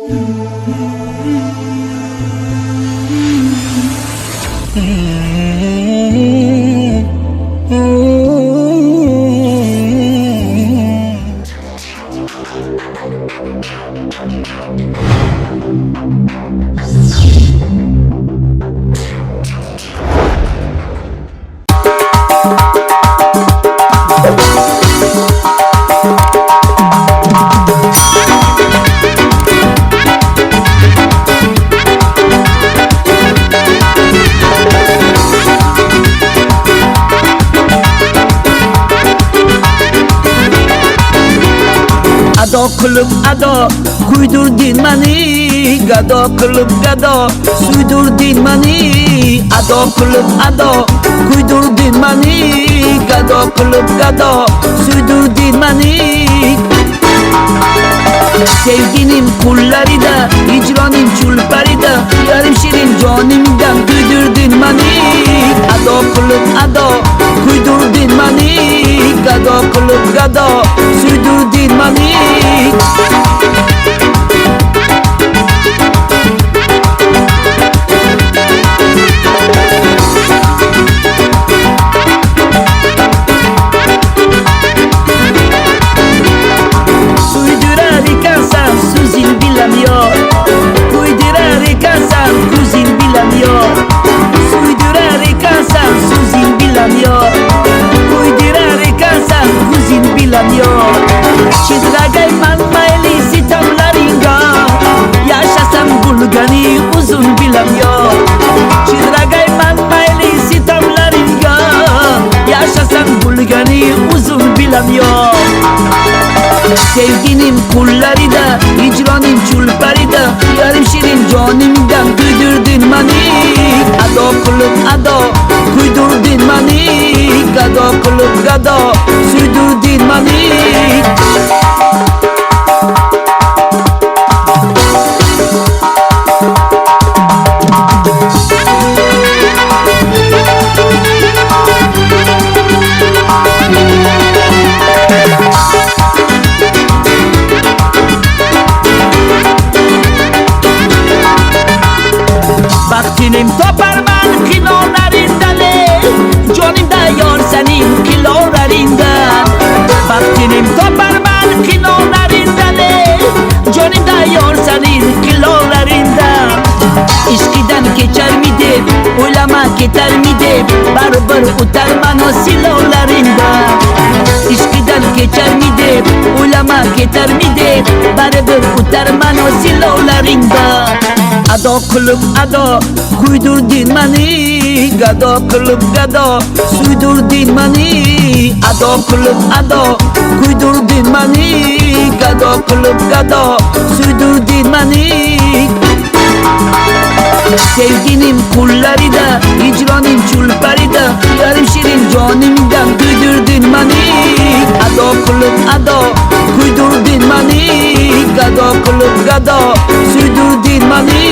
Ado kılıp ado kuydurdun mani, gado kılıp gado suydurdun mani. Ado kılıp ado kuydurdun mani, gado kılıp gado suydurdun mani. Sevginim kulları da, hicranım çulparı da, yarım şirin canımdan kuydurdun mani. Ado kılıp ado kuydurdun mani, gado kılıp gado suydurdun mani. Çizragay manmayli sitamlaringa, yaşasam bulgani uzun bilamıyor. Çizragay manmayli sitamlaringa, yaşasam bulgani uzun bilamıyor. Sevginim kulları da, hicranım çulparı da, yarım şirin canımdan kuydurdun mani. Ado kılıp ado kuydurdun mani, gado kılıp gado suydurdun mani. Vaktinim toparman kilolarında le, canımda yor senin kilolarında. Vaktinim toparman kilolarında le, canımda yor senin kilolarında. İşkiden geçer mi de, oylama gider mi de, barbar utarman o silolarında. İşkiden geçer mi de, oylama gider mi de, barbar utarman o silolarında. Ado kılıp ado kuydurdun mani, gado kılıp gado suydurdun mani. Ado kılıp ado kuydurdun mani, gado kılıp gado suydurdun mani. Sevginim kulları da, hicranım çulparı da, yarım şirin canımdan kuydurdun mani. Ado kılıp ado kuydurdun mani, gado kılıp gado suydurdun mani.